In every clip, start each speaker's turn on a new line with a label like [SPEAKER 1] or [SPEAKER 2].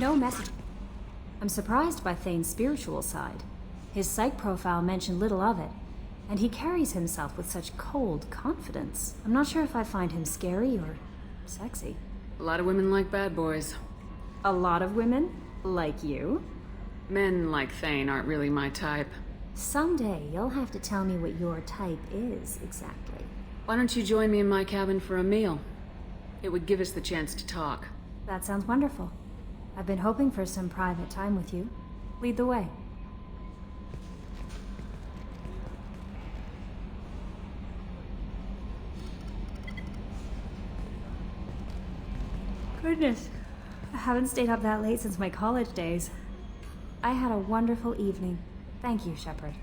[SPEAKER 1] No message. I'm surprised by Thane's spiritual side. His psych profile mentioned little of it, and he carries himself with such cold confidence. I'm not sure if I find him scary or sexy.
[SPEAKER 2] A lot of women like bad boys.
[SPEAKER 1] A lot of women? Like you?
[SPEAKER 2] Men like Thane aren't really my type.
[SPEAKER 1] Someday you'll have to tell me what your type is exactly.
[SPEAKER 2] Why don't you join me in my cabin for a meal? It would give us the chance to talk.
[SPEAKER 1] That sounds wonderful. I've been hoping for some private time with you. Lead the way. Goodness, I haven't stayed up that late since my college days. I had a wonderful evening. Thank you, Shepard.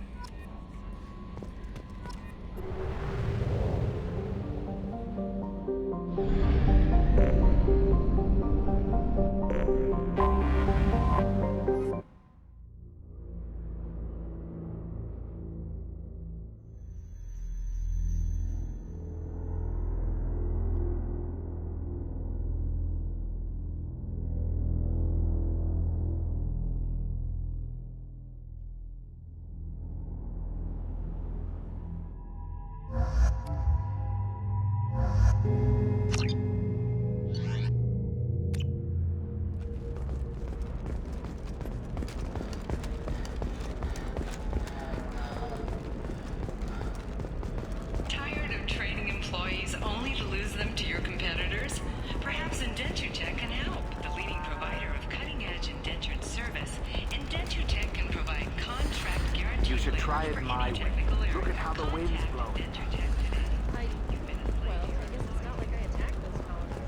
[SPEAKER 3] Tired of training employees only to lose them to your competitors? Perhaps Indentutech can help. The leading provider of cutting-edge indentured service, Indentutech can provide contract guaranteed
[SPEAKER 4] You should
[SPEAKER 3] labor
[SPEAKER 4] try it
[SPEAKER 3] for
[SPEAKER 4] my
[SPEAKER 3] any
[SPEAKER 4] way.
[SPEAKER 3] technical area.
[SPEAKER 4] Look at how the wind's
[SPEAKER 3] Contact
[SPEAKER 4] blowing.
[SPEAKER 3] Indentutech today.
[SPEAKER 5] Well, I guess it's not like I attacked those colonists.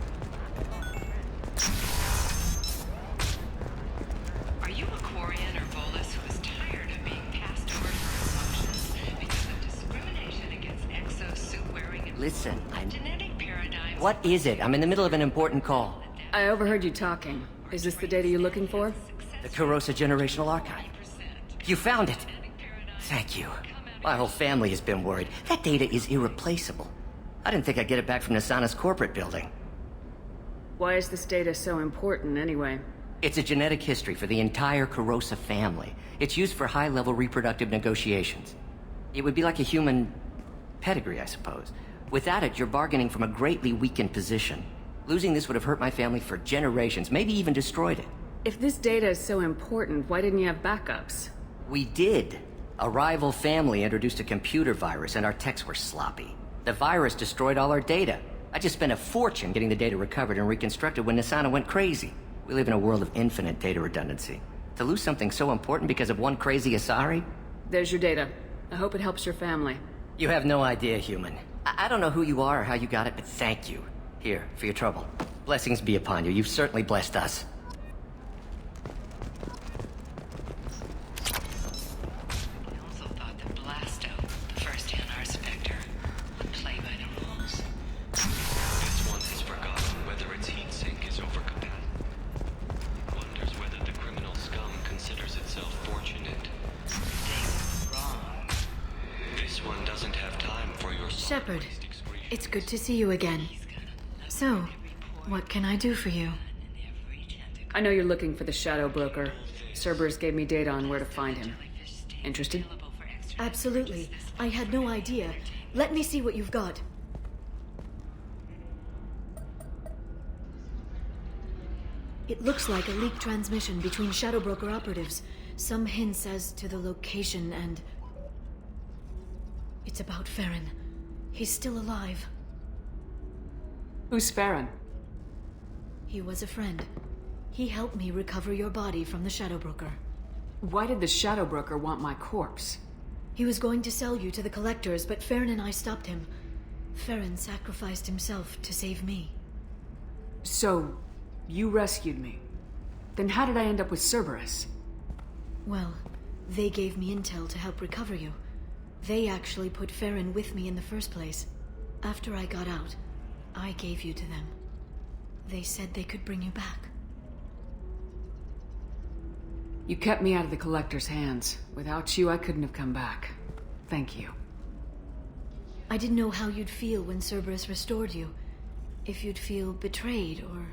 [SPEAKER 3] Are you a Quarian or Volus who is tired of being passed over for emotions because of discrimination against exosuit-wearing and
[SPEAKER 6] Listen,
[SPEAKER 3] genetic paradigms?
[SPEAKER 6] What is it? I'm in the middle of an important call.
[SPEAKER 2] I overheard you talking. Is this the data you're looking for?
[SPEAKER 6] The Carosa Generational Archive. You found it! Thank you. My whole family has been worried. That data is irreplaceable. I didn't think I'd get it back from Nasana's corporate building.
[SPEAKER 2] Why is this data so important anyway?
[SPEAKER 6] It's a genetic history for the entire Carosa family. It's used for high-level reproductive negotiations. It would be like a human pedigree, I suppose. Without it, you're bargaining from a greatly weakened position. Losing this would have hurt my family for generations, maybe even destroyed it.
[SPEAKER 2] If this data is so important, why didn't you have backups?
[SPEAKER 6] We did. A rival family introduced a computer virus and our techs were sloppy. The virus destroyed all our data. I just spent a fortune getting the data recovered and reconstructed when Nasana went crazy. We live in a world of infinite data redundancy. To lose something so important because of one crazy Asari?
[SPEAKER 2] There's your data. I hope it helps your family.
[SPEAKER 6] You have no idea, human. I don't know who you are or how you got it, but thank you. Here, for your trouble. Blessings be upon you. You've certainly blessed us.
[SPEAKER 3] I also thought that Blasto, the first NR Spectre, would play by the rules.
[SPEAKER 7] This one has forgotten whether its heat sink is overcapacity. It wonders whether the criminal scum considers itself fortunate.
[SPEAKER 3] They were wrong.
[SPEAKER 7] This one doesn't have time for your
[SPEAKER 8] Shepard,
[SPEAKER 7] waste excretion.
[SPEAKER 8] it's good to see you again. So, what can I do for you?
[SPEAKER 2] I know you're looking for the Shadow Broker. Cerberus gave me data on where to find him. Interested?
[SPEAKER 8] Absolutely. I had no idea. Let me see what you've got. It looks like a leaked transmission between Shadow Broker operatives. Some hints as to the location and... It's about Farron. He's still alive.
[SPEAKER 2] Who's Farron?
[SPEAKER 8] He was a friend. He helped me recover your body from the Shadow Broker.
[SPEAKER 2] Why did the Shadow Broker want my corpse?
[SPEAKER 8] He was going to sell you to the collectors, but Farron and I stopped him. Farron sacrificed himself to save me.
[SPEAKER 2] So, you rescued me. Then how did I end up with Cerberus?
[SPEAKER 8] Well, they gave me intel to help recover you. They actually put Farron with me in the first place. After I got out, I gave you to them. They said they could bring you back.
[SPEAKER 2] You kept me out of the Collector's hands. Without you, I couldn't have come back. Thank you.
[SPEAKER 8] I didn't know how you'd feel when Cerberus restored you. If you'd feel betrayed or...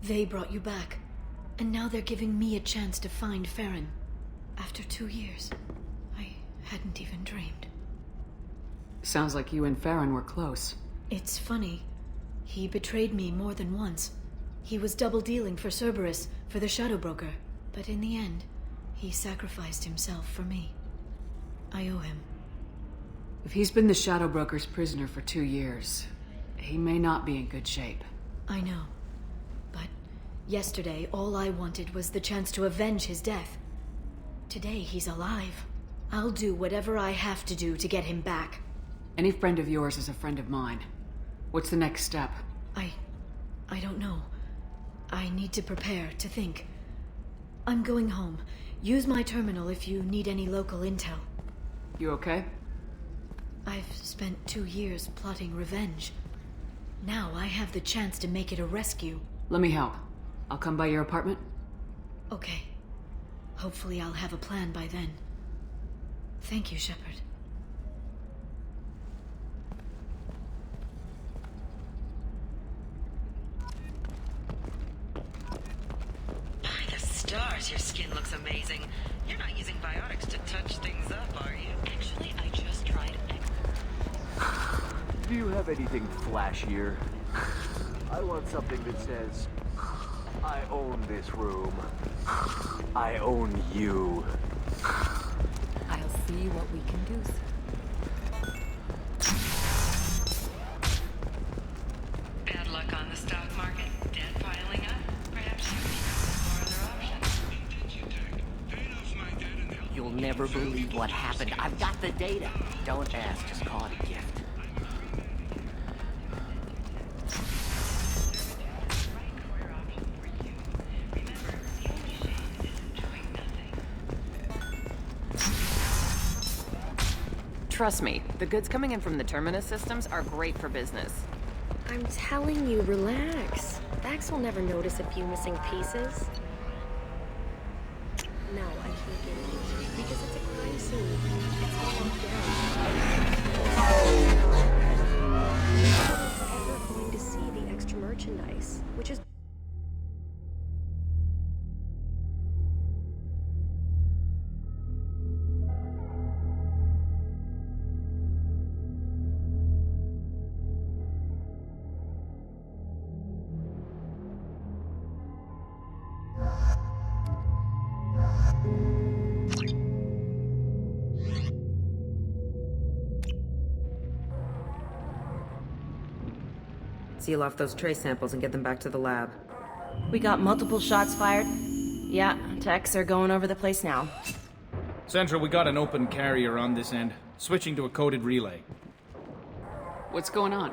[SPEAKER 8] They brought you back, and now they're giving me a chance to find Farron. After 2 years, I hadn't even dreamed.
[SPEAKER 2] Sounds like you and Farron were close.
[SPEAKER 8] It's funny. He betrayed me more than once. He was double-dealing for Cerberus, for the Shadow Broker. But in the end, he sacrificed himself for me. I owe him.
[SPEAKER 2] If he's been the Shadow Broker's prisoner for 2 years, he may not be in good shape.
[SPEAKER 8] I know. But yesterday, all I wanted was the chance to avenge his death. Today, he's alive. I'll do whatever I have to do to get him back.
[SPEAKER 2] Any friend of yours is a friend of mine. What's the next step?
[SPEAKER 8] I don't know. I need to prepare, to think. I'm going home. Use my terminal if you need any local intel.
[SPEAKER 2] You okay?
[SPEAKER 8] I've spent 2 years plotting revenge. Now I have the chance to make it a rescue.
[SPEAKER 2] Let me help. I'll come by your apartment.
[SPEAKER 8] Okay. Hopefully I'll have a plan by then. Thank you, Shepard.
[SPEAKER 3] By the stars, your skin looks amazing. You're not using biotics to touch things up, are you? Actually, I just tried
[SPEAKER 4] Do you have anything flashier? I want something that says, I own this room. I own you.
[SPEAKER 9] I'll see what we can do, sir.
[SPEAKER 3] Bad luck on the stock market. Debt piling up. Perhaps you need explore other options.
[SPEAKER 6] You'll never believe what happened. I've got the data. Don't ask, just call it a gift.
[SPEAKER 9] Trust me, the goods coming in from the Terminus systems are great for business.
[SPEAKER 5] I'm telling you, relax. Vax will never notice a few missing pieces. No, I can't get it. Because it's a crime scene. It's all locked down. Ever going to see the extra merchandise, which is
[SPEAKER 10] Seal off those trace samples and get them back to the lab.
[SPEAKER 11] We got multiple shots fired. Yeah, techs are going over the place now.
[SPEAKER 12] Central, we got an open carrier on this end. Switching to a coded relay.
[SPEAKER 2] What's going on?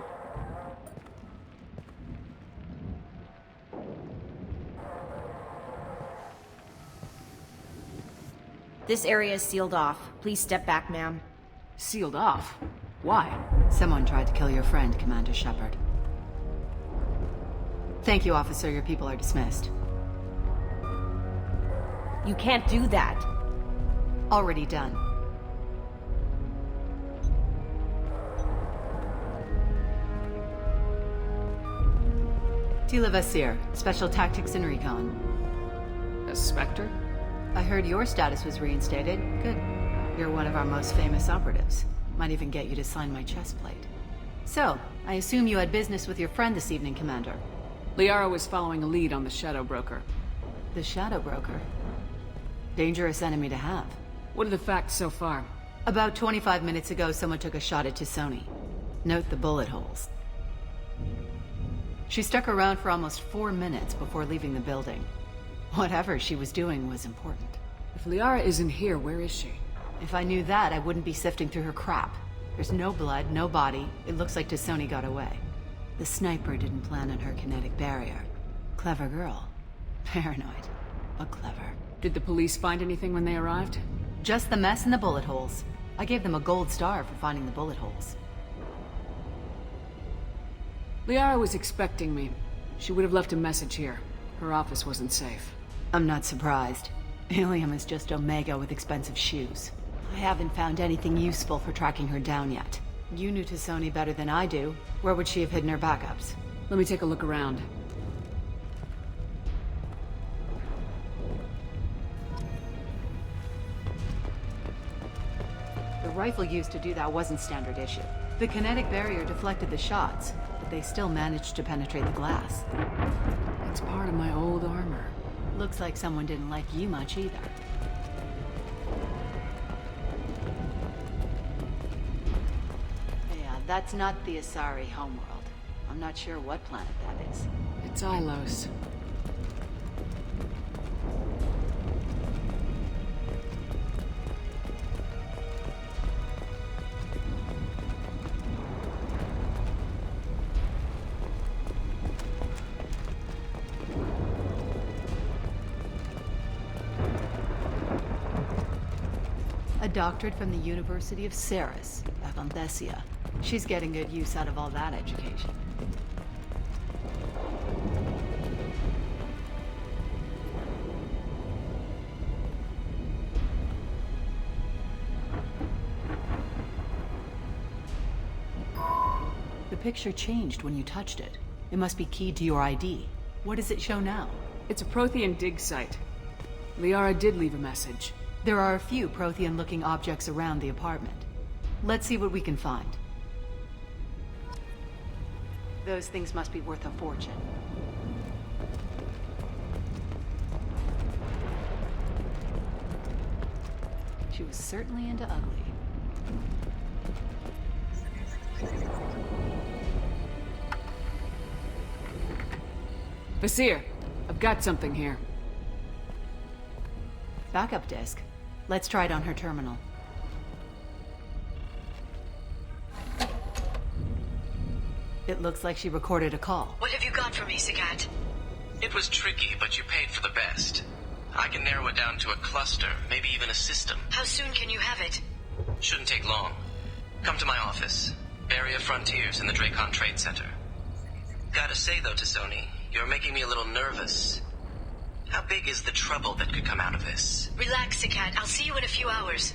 [SPEAKER 11] This area is sealed off. Please step back, ma'am.
[SPEAKER 2] Sealed off? Why?
[SPEAKER 13] Someone tried to kill your friend, Commander Shepard. Thank you, officer. Your people are dismissed.
[SPEAKER 11] You can't do that.
[SPEAKER 13] Already done. Tila Vasir, Special Tactics and Recon.
[SPEAKER 2] A Spectre?
[SPEAKER 13] I heard your status was reinstated. Good. You're one of our most famous operatives. Might even get you to sign my chest plate. So, I assume you had business with your friend this evening, Commander.
[SPEAKER 2] Liara was following a lead on the Shadow Broker.
[SPEAKER 13] The Shadow Broker? Dangerous enemy to have.
[SPEAKER 2] What are the facts so far?
[SPEAKER 13] About 25 minutes ago, someone took a shot at Sony. Note the bullet holes. She stuck around for almost 4 minutes before leaving the building. Whatever she was doing was important.
[SPEAKER 2] If Liara isn't here, where is she?
[SPEAKER 13] If I knew that, I wouldn't be sifting through her crap. There's no blood, no body. It looks like Sony got away. The sniper didn't plan on her kinetic barrier. Clever girl. Paranoid, but clever.
[SPEAKER 2] Did the police find anything when they arrived?
[SPEAKER 13] Just the mess and the bullet holes. I gave them a gold star for finding the bullet holes.
[SPEAKER 2] Liara was expecting me. She would have left a message here. Her office wasn't safe.
[SPEAKER 13] I'm not surprised. Helium is just Omega with expensive shoes. I haven't found anything useful for tracking her down yet. You knew Sony better than I do. Where would she have hidden her backups?
[SPEAKER 2] Let me take a look around.
[SPEAKER 13] rifle used to do that wasn't standard issue. The kinetic barrier deflected the shots, but they still managed to penetrate the glass.
[SPEAKER 2] It's part of my old armor.
[SPEAKER 13] Looks like someone didn't like you much either. Yeah, that's not the Asari homeworld. I'm not sure what planet that is.
[SPEAKER 2] It's Ilos.
[SPEAKER 13] A doctorate from the University of Ceres, Avanthesia. She's getting good use out of all that education. The picture changed when you touched it. It must be keyed to your ID. What does it show now?
[SPEAKER 2] It's a Prothean dig site. Liara did leave a message.
[SPEAKER 13] There are a few Prothean-looking objects around the apartment. Let's see what we can find. Those things must be worth a fortune. She was certainly into ugly.
[SPEAKER 2] Vasir, I've got something here.
[SPEAKER 13] Backup disk. Let's try it on her terminal. It looks like she recorded a call.
[SPEAKER 3] What have you got for me, Sagat?
[SPEAKER 7] It was tricky, but you paid for the best. I can narrow it down to a cluster, maybe even a system.
[SPEAKER 3] How soon can you have it?
[SPEAKER 7] Shouldn't take long. Come to my office. Area Frontiers in the Dracon Trade Center. Gotta say though to Sony, you're making me a little nervous. How big is the trouble that could come out of this?
[SPEAKER 3] Relax, Sagat. I'll see you in a few hours.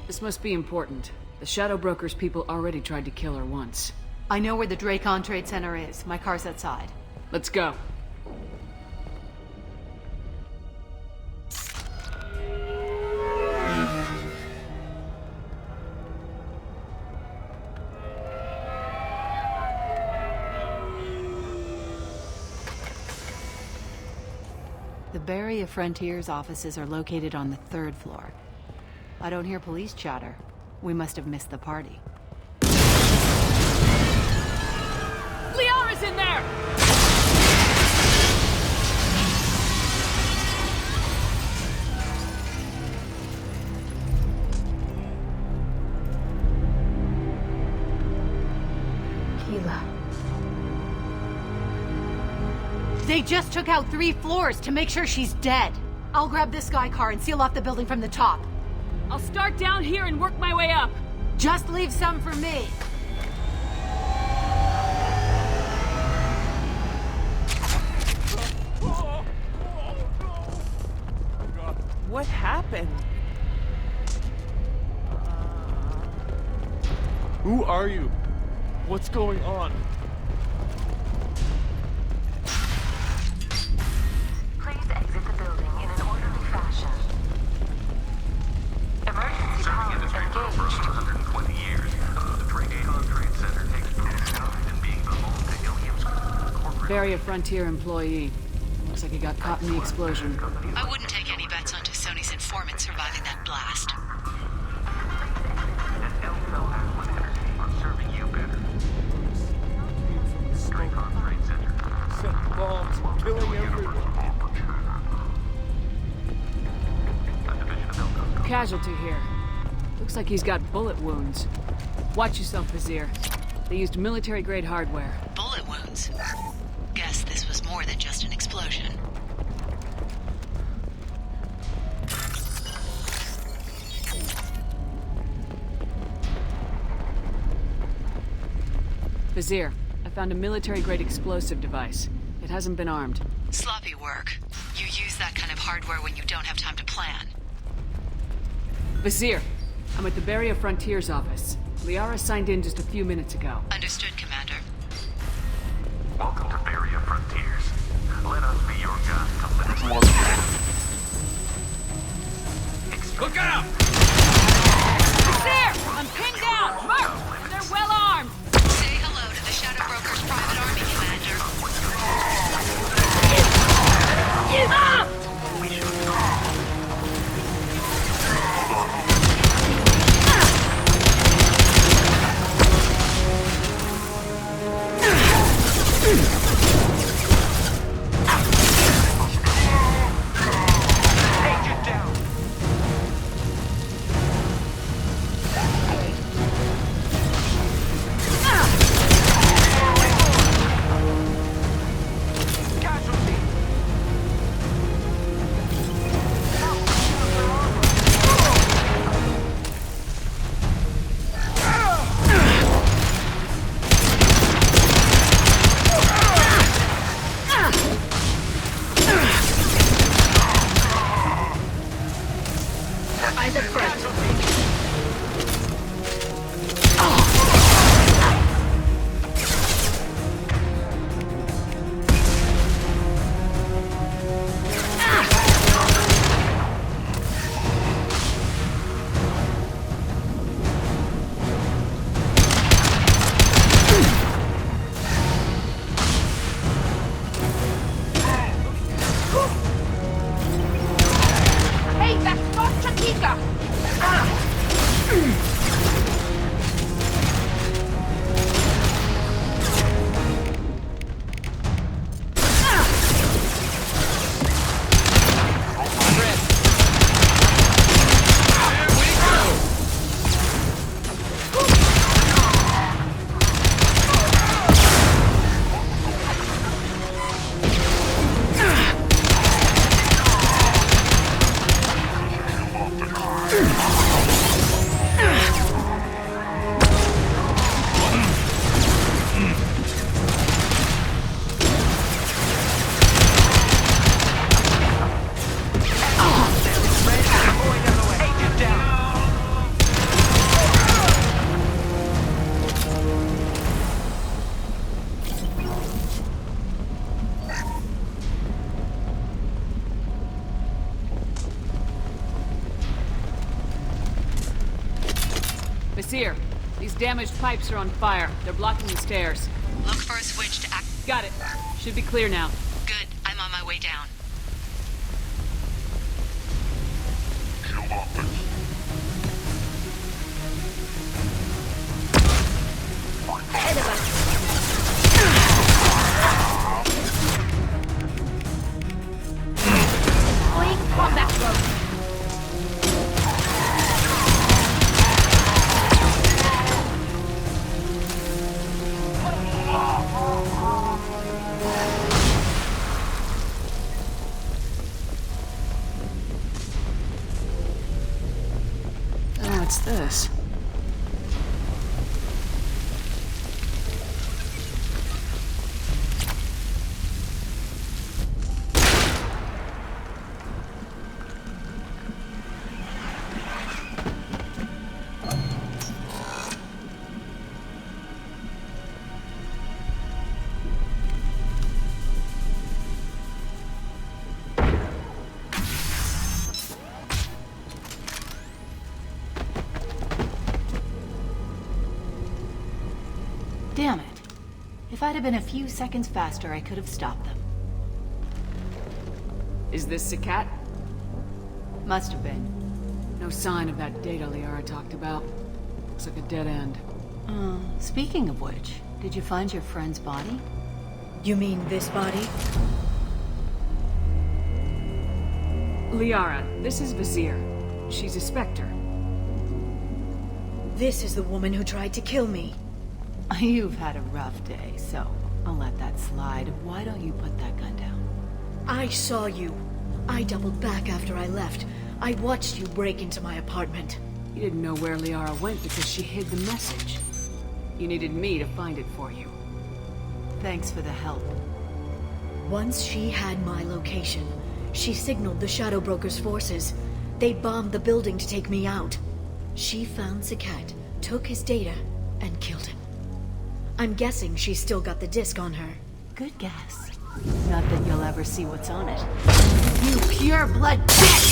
[SPEAKER 2] This must be important. The Shadow Broker's people already tried to kill her once.
[SPEAKER 13] I know where the Dracon Trade Center is. My car's outside.
[SPEAKER 2] Let's go.
[SPEAKER 13] The Barrier Frontiers offices are located on the 3rd floor. I don't hear police chatter. We must have missed the party.
[SPEAKER 2] Liara's in there!
[SPEAKER 1] Keela.
[SPEAKER 13] They just took out 3 floors to make sure she's dead. I'll grab this Sky car and seal off the building from the top.
[SPEAKER 2] I'll start down here and work my way up.
[SPEAKER 13] Just leave some for me.
[SPEAKER 14] What happened?
[SPEAKER 15] Who are you? What's going on?
[SPEAKER 3] Please exit the building in an orderly fashion. Emergency power engaged.
[SPEAKER 7] For 120 years, the Dracon Trade Center takes pride in being the home to Ilium's corporate...
[SPEAKER 2] Barrier Frontier employee. Looks like he got caught in the explosion.
[SPEAKER 3] I wouldn't take any bets onto Sony's informant surviving that blast.
[SPEAKER 7] Serving you better. Dracon Trade Center.
[SPEAKER 15] Setting bombs, killing everyone.
[SPEAKER 2] Casualty here. Looks like he's got bullet wounds. Watch yourself, Vizier. They used military-grade hardware.
[SPEAKER 3] Bullet wounds? Guess this was more than just an explosion.
[SPEAKER 2] Vizier, I found a military-grade explosive device. It hasn't been armed.
[SPEAKER 3] Sloppy work. You use that kind of hardware when you don't have time to plan.
[SPEAKER 2] Vizier, I'm at the Barrier Frontiers office. Liara signed in just a few minutes ago.
[SPEAKER 3] Understood, Commander.
[SPEAKER 7] Welcome to Barrier Frontiers. Let us be your guide to let us...
[SPEAKER 12] Look out!
[SPEAKER 2] Vizier. These damaged pipes are on fire. They're blocking the stairs.
[SPEAKER 3] Look for a switch to act.
[SPEAKER 2] Got it. Should be clear now.
[SPEAKER 3] Good. I'm on my way down.
[SPEAKER 5] Ahead of us. Quick combat mode.
[SPEAKER 2] What's this?
[SPEAKER 13] Damn it. If I'd have been a few seconds faster, I could have stopped them.
[SPEAKER 2] Is this Sakat?
[SPEAKER 13] Must have been.
[SPEAKER 2] No sign of that data Liara talked about. Looks like a dead end.
[SPEAKER 13] Speaking of which, did you find your friend's body?
[SPEAKER 8] You mean this body?
[SPEAKER 2] Liara, this is Vizier. She's a Spectre.
[SPEAKER 8] This is the woman who tried to kill me.
[SPEAKER 13] You've had a rough day, so I'll let that slide. Why don't you put that gun down?
[SPEAKER 8] I saw you. I doubled back after I left. I watched you break into my apartment.
[SPEAKER 2] You didn't know where Liara went because she hid the message. You needed me to find it for you.
[SPEAKER 13] Thanks for the help.
[SPEAKER 8] Once she had my location, she signaled the Shadow Broker's forces. They bombed the building to take me out. She found Sakat, took his data, and killed him. I'm guessing she's still got the disc on her.
[SPEAKER 13] Good guess. Not that you'll ever see what's on it. You pure blood bitch!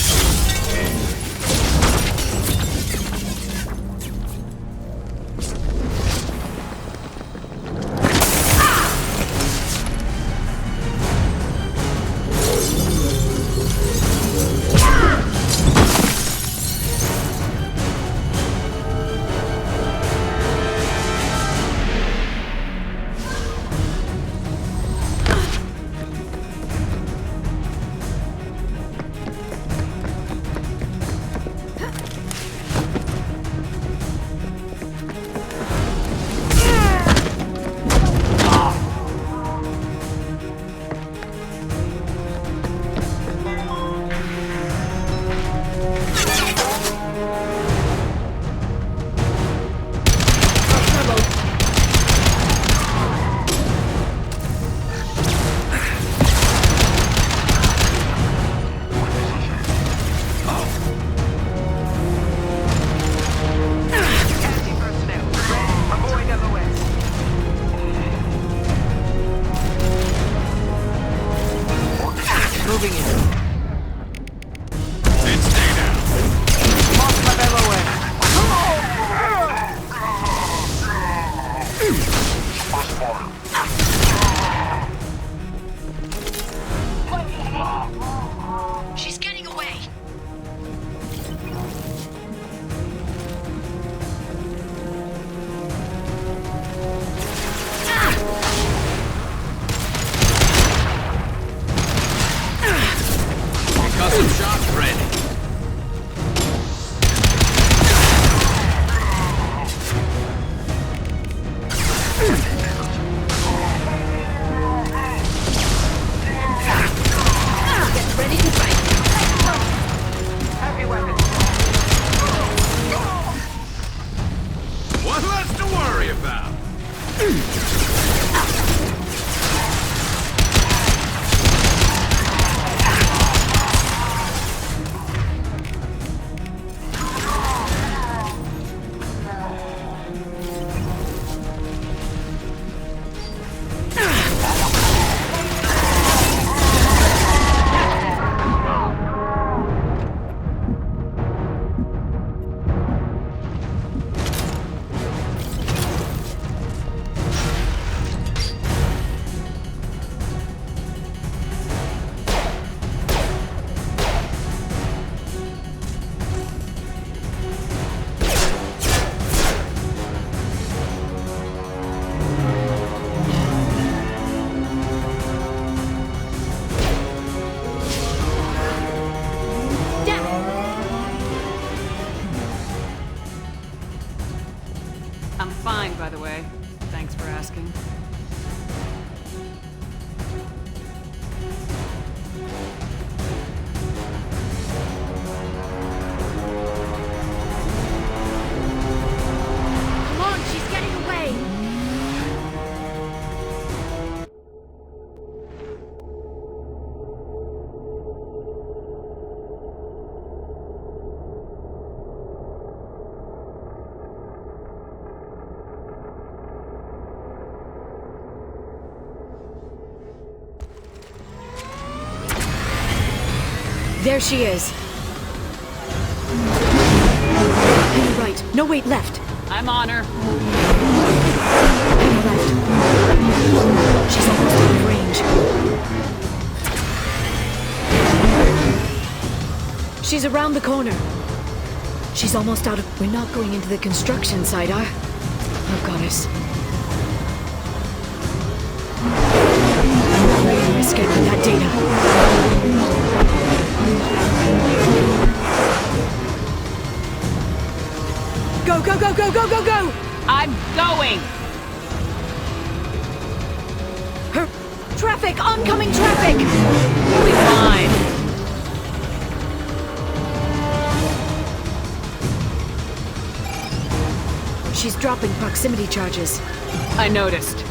[SPEAKER 8] She's getting away. There she is. Hang right. No, wait, left.
[SPEAKER 2] I'm on her.
[SPEAKER 8] Hang left. She's almost out of range. She's around the corner. She's almost out of... We're not going into the construction site, are... Oh, goddess. We're escaping that data. Go, go, go, go, go, go, go!
[SPEAKER 2] I'm going!
[SPEAKER 8] Her... Traffic! Oncoming traffic!
[SPEAKER 2] We'll be fine.
[SPEAKER 8] She's dropping proximity charges.
[SPEAKER 2] I noticed.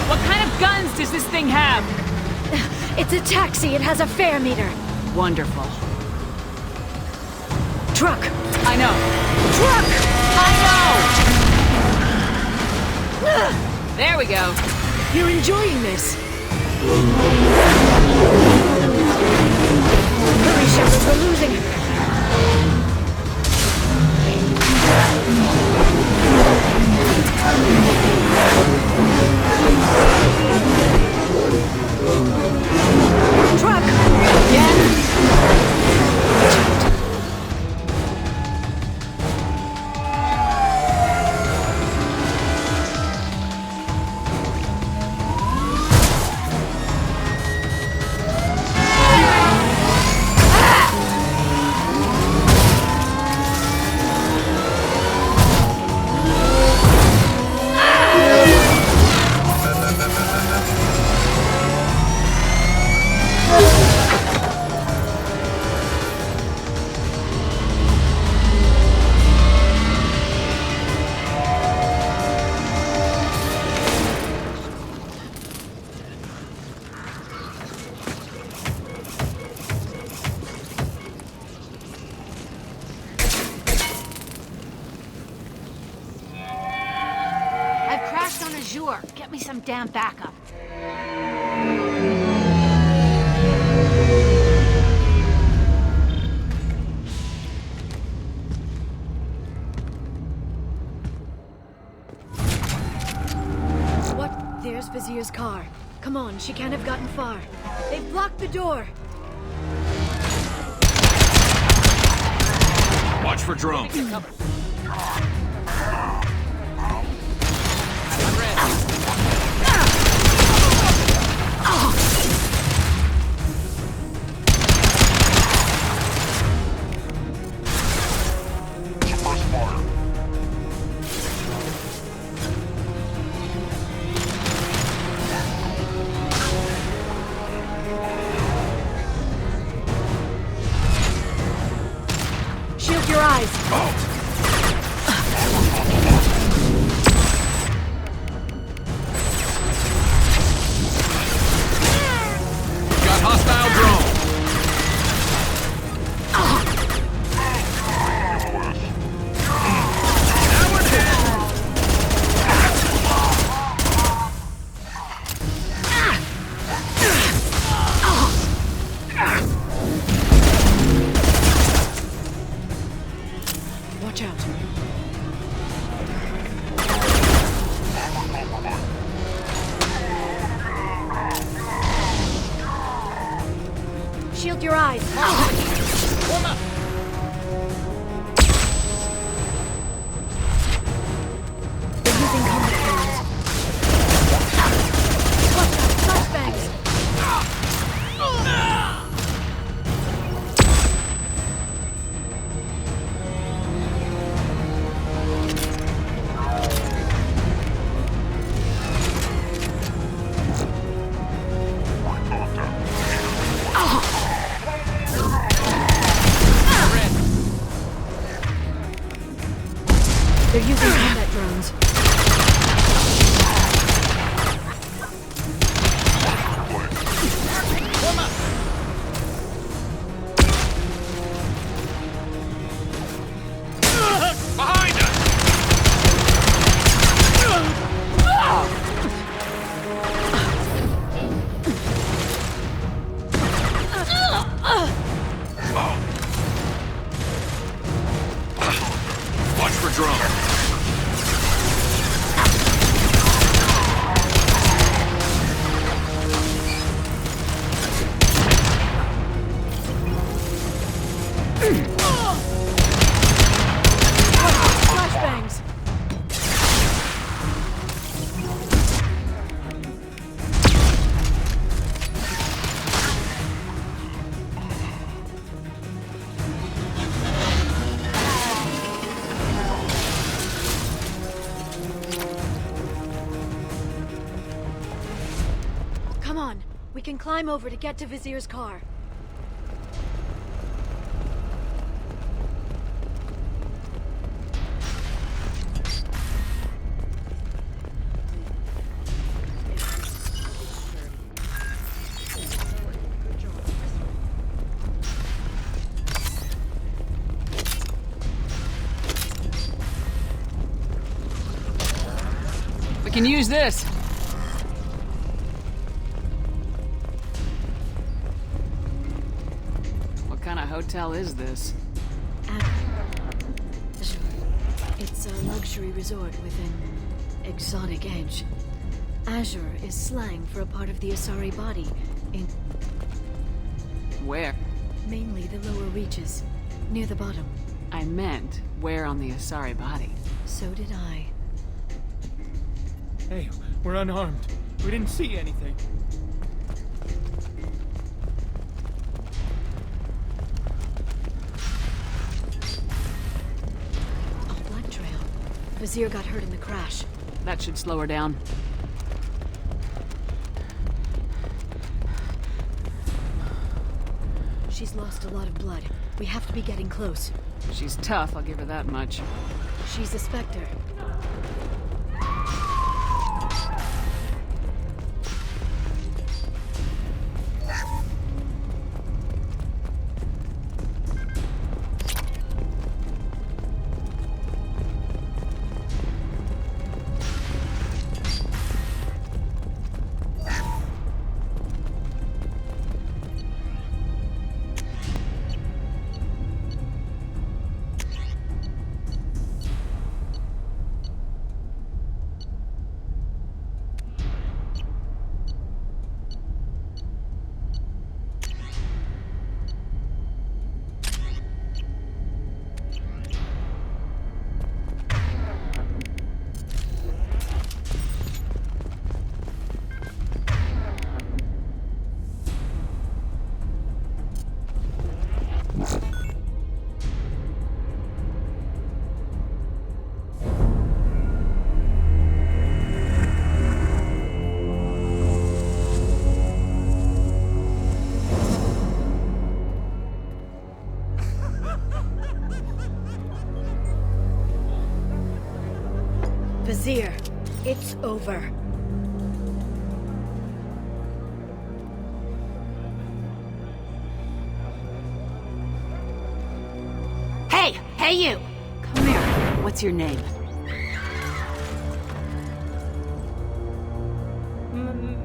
[SPEAKER 2] What kind of guns does this thing have?
[SPEAKER 8] It's a taxi. It has a fare meter.
[SPEAKER 2] Wonderful.
[SPEAKER 8] Truck.
[SPEAKER 2] I know.
[SPEAKER 8] Truck!
[SPEAKER 2] I know! There we go.
[SPEAKER 8] You're enjoying this. Hurry, Shep, we're losing. Truck!
[SPEAKER 2] Yeah?
[SPEAKER 1] Get me some damn backup.
[SPEAKER 8] What? There's Vizier's car. Come on, she can't have gotten far. They've blocked the door.
[SPEAKER 16] Watch for drones.
[SPEAKER 8] Shield your eyes.
[SPEAKER 16] Got hostile drone.
[SPEAKER 8] Watch out. Shield your eyes. They're using combat drones. Watch out, flashbangs. They're using combat drones.
[SPEAKER 2] Flashbangs!
[SPEAKER 8] Come on. We can climb over to get to Vizier's car.
[SPEAKER 2] We can use this. What kind of hotel is this?
[SPEAKER 8] It's a luxury resort with an exotic edge. Azure is slang for a part of the Asari body in
[SPEAKER 2] Where?
[SPEAKER 8] mainly the lower reaches, near the bottom.
[SPEAKER 2] I meant, where on the Asari body?
[SPEAKER 8] So did I.
[SPEAKER 15] Hey, we're unarmed. We didn't see anything.
[SPEAKER 8] A blood trail. Vizier got hurt in the crash.
[SPEAKER 2] That should slow her down.
[SPEAKER 8] She's lost a lot of blood. We have to be getting close.
[SPEAKER 2] She's tough, I'll give her that much.
[SPEAKER 8] She's a Spectre. Vizier, it's over.
[SPEAKER 13] Hey! Hey, you! Come here. What's your name?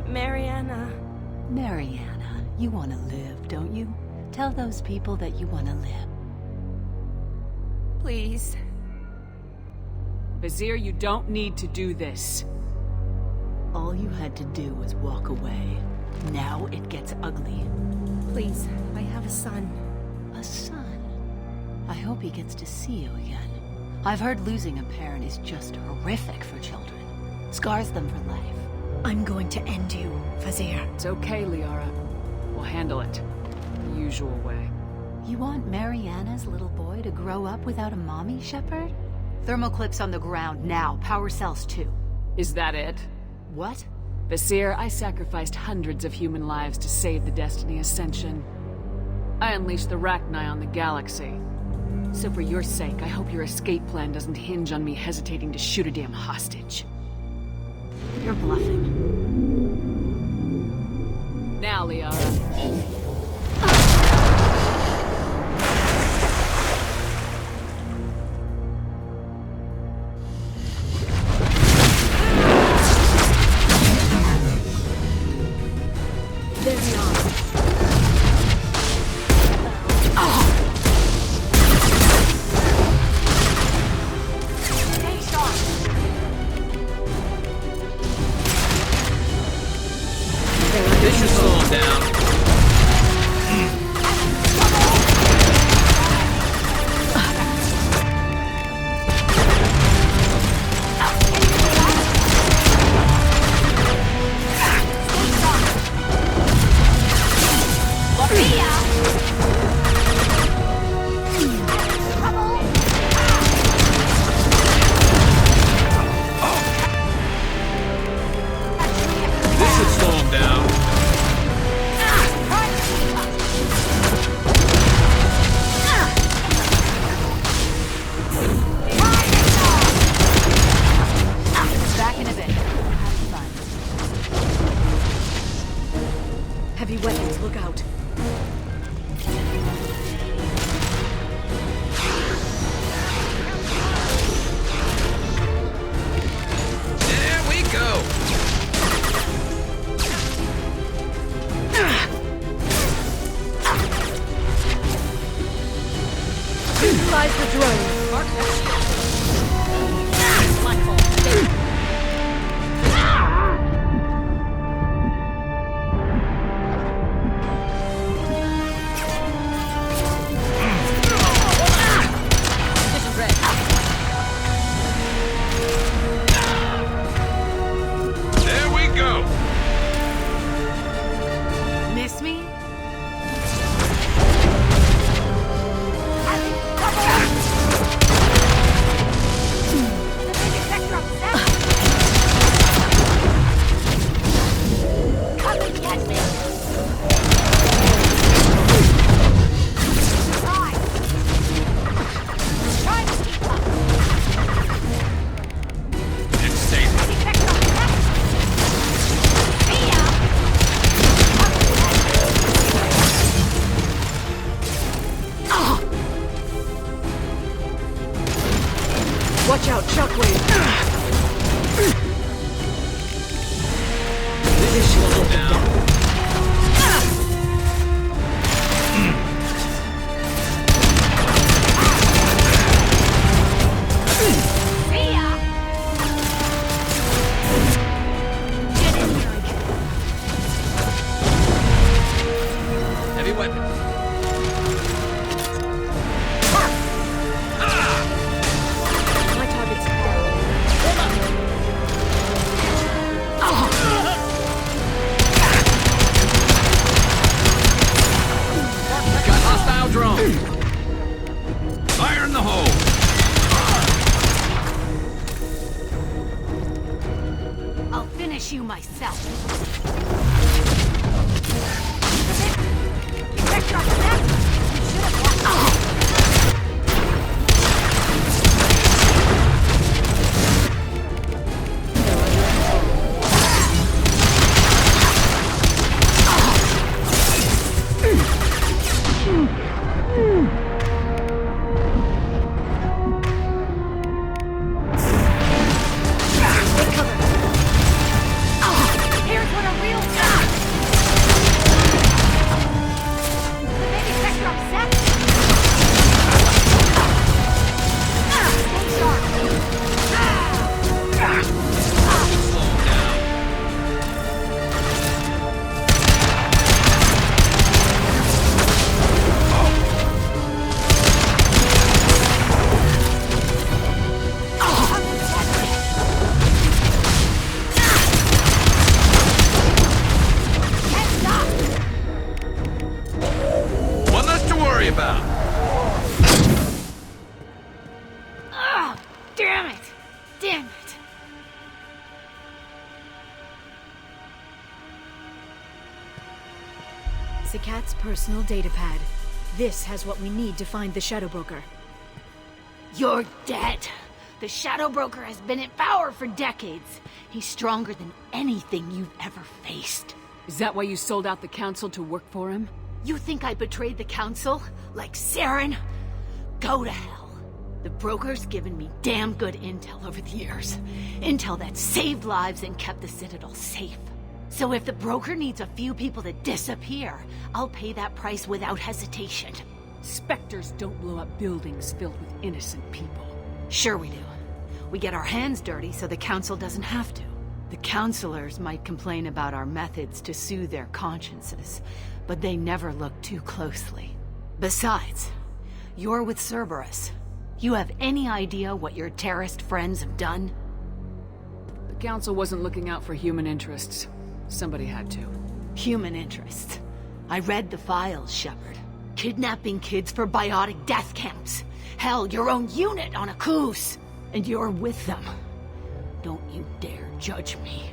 [SPEAKER 11] Mariana.
[SPEAKER 13] Mariana. You want to live, don't you? Tell those people that you want to live.
[SPEAKER 11] Please.
[SPEAKER 2] Vizier, you don't need to do this.
[SPEAKER 13] All you had to do was walk away. Now it gets ugly.
[SPEAKER 11] Please, I have a son.
[SPEAKER 13] A son? I hope he gets to see you again. I've heard losing a parent is just horrific for children. Scars them for life.
[SPEAKER 8] I'm going to end you, Vizier.
[SPEAKER 2] It's okay, Liara. We'll handle it. The usual way.
[SPEAKER 13] You want Mariana's little boy to grow up without a mommy, Shepard? Thermal clips on the ground now. Power cells too.
[SPEAKER 2] Is that it?
[SPEAKER 13] What?
[SPEAKER 2] Vizier, I sacrificed hundreds of human lives to save the Destiny Ascension. I unleashed the Rachni on the galaxy. So for your sake, I hope your escape plan doesn't hinge on me hesitating to shoot a damn hostage.
[SPEAKER 13] You're bluffing.
[SPEAKER 2] Now, Liara.
[SPEAKER 8] There we are.
[SPEAKER 16] This should slow him down.
[SPEAKER 5] Neutralize the drone. Mark that shield. Black hole.
[SPEAKER 16] There we go.
[SPEAKER 13] Miss me?
[SPEAKER 5] Watch out, shockwave. This should hold them down.
[SPEAKER 17] See ya! Get in here again.
[SPEAKER 16] Heavy weapon.
[SPEAKER 5] My target's down.
[SPEAKER 16] Got hostile drone. Fire in the hole.
[SPEAKER 17] I'll finish you myself. Vector set? You should have watched. Here's what a real the baby vector upset. Stay sharp.
[SPEAKER 16] One less to worry about.
[SPEAKER 17] Oh, damn it! Damn it!
[SPEAKER 8] Zakat's personal data pad. This has what we need to find the Shadow Broker.
[SPEAKER 17] You're dead. The Shadow Broker has been in power for decades. He's stronger than anything you've ever faced.
[SPEAKER 2] Is that why you sold out the Council to work for him?
[SPEAKER 17] You think I betrayed the Council? Like Saren? Go to hell. The Broker's given me damn good intel over the years. Intel that saved lives and kept the Citadel safe. So if the Broker needs a few people to disappear, I'll pay that price without hesitation.
[SPEAKER 2] Spectres don't blow up buildings filled with innocent people.
[SPEAKER 17] Sure we do. We get our hands dirty so the Council doesn't have to. The Councilors might complain about our methods to soothe their consciences, but they never look too closely. Besides, you're with Cerberus. You have any idea what your terrorist friends have done?
[SPEAKER 2] The Council wasn't looking out for human interests. Somebody had to.
[SPEAKER 17] Human interests. I read the files, Shepard. Kidnapping kids for biotic death camps. Hell, your own unit on a cruise. And you're with them. Don't you dare judge me.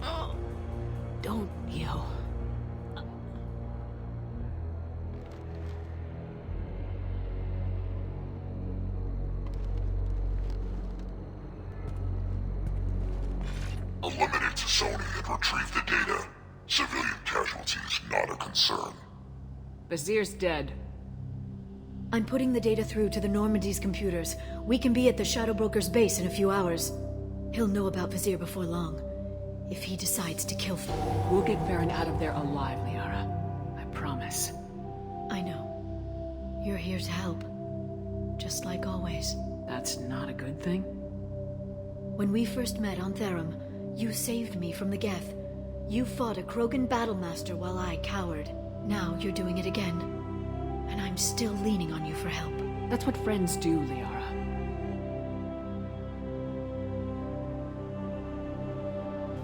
[SPEAKER 17] Oh, don't you?
[SPEAKER 18] Eliminate Sony and retrieve the data. Civilian casualties not a concern.
[SPEAKER 2] Vazir's dead.
[SPEAKER 8] I'm putting the data through to the Normandy's computers. We can be at the Shadow Broker's base in a few hours. He'll know about Vazir before long. If he decides to kill...
[SPEAKER 2] We'll get Farron out of there alive, Liara. I promise.
[SPEAKER 8] I know. You're here to help. just like always.
[SPEAKER 2] That's not a good thing?
[SPEAKER 8] When we first met on Therum, you saved me from the Geth. You fought a Krogan battlemaster while I cowered. Now you're doing it again. And I'm still leaning on you for help.
[SPEAKER 2] That's what friends do, Liara.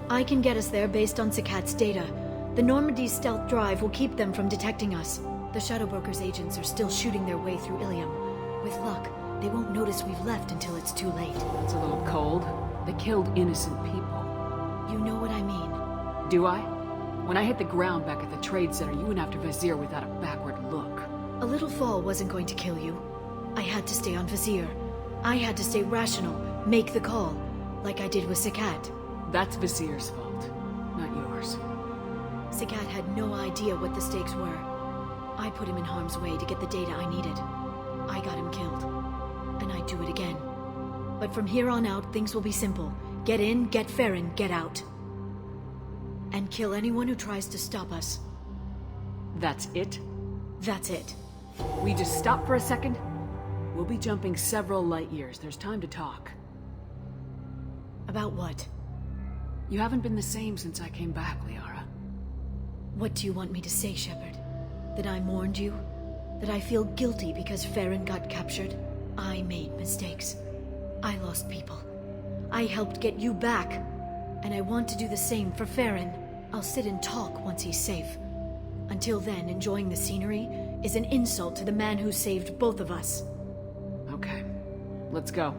[SPEAKER 8] I can get us there based on Sakat's data. The Normandy's stealth drive will keep them from detecting us. The Shadow Broker's agents are still shooting their way through Ilium. With luck, they won't notice we've left until it's too late.
[SPEAKER 2] That's a little cold. They killed innocent people.
[SPEAKER 8] You know what I mean.
[SPEAKER 2] Do I? When I hit the ground back at the trade center, you went after Vizier without a backward look.
[SPEAKER 8] A little fall wasn't going to kill you. I had to stay on Vizier. I had to stay rational, make the call, like I did with Sakat.
[SPEAKER 2] That's Vizier's fault, not yours.
[SPEAKER 8] Sakat had no idea what the stakes were. I put him in harm's way to get the data I needed. I got him killed. And I'd do it again. But from here on out, things will be simple. Get in, get Farron, get out. And kill anyone who tries to stop us.
[SPEAKER 2] That's it?
[SPEAKER 8] That's it.
[SPEAKER 2] We just stop for a second? We'll be jumping several light years. There's time to talk.
[SPEAKER 8] About what?
[SPEAKER 2] You haven't been the same since I came back, Liara.
[SPEAKER 8] What do you want me to say, Shepard? That I mourned you? That I feel guilty because Farron got captured? I made mistakes. I lost people. I helped get you back. And I want to do the same for Farron. I'll sit and talk once he's safe. Until then, enjoying the scenery is an insult to the man who saved both of us.
[SPEAKER 2] Okay. Let's go.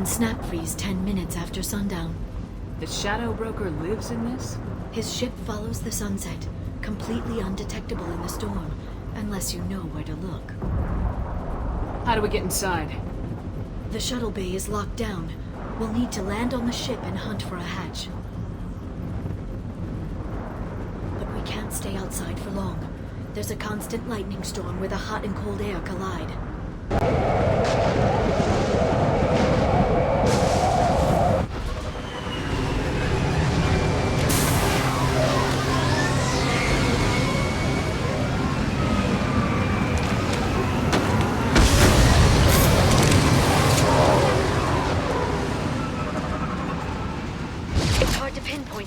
[SPEAKER 8] Snap freeze 10 minutes after sundown.
[SPEAKER 2] The Shadow Broker lives in this?
[SPEAKER 8] His ship follows the sunset, completely undetectable in the storm, unless you know where to look.
[SPEAKER 2] How do we get inside?
[SPEAKER 8] The shuttle bay is locked down. We'll need to land on the ship and hunt for a hatch. But we can't stay outside for long. There's a constant lightning storm where the hot and cold air collide.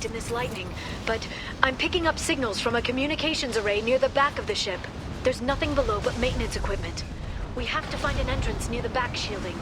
[SPEAKER 8] In this lightning, but I'm picking up signals from a communications array near the back of the ship. There's nothing below but maintenance equipment. We have to find an entrance near the back shielding.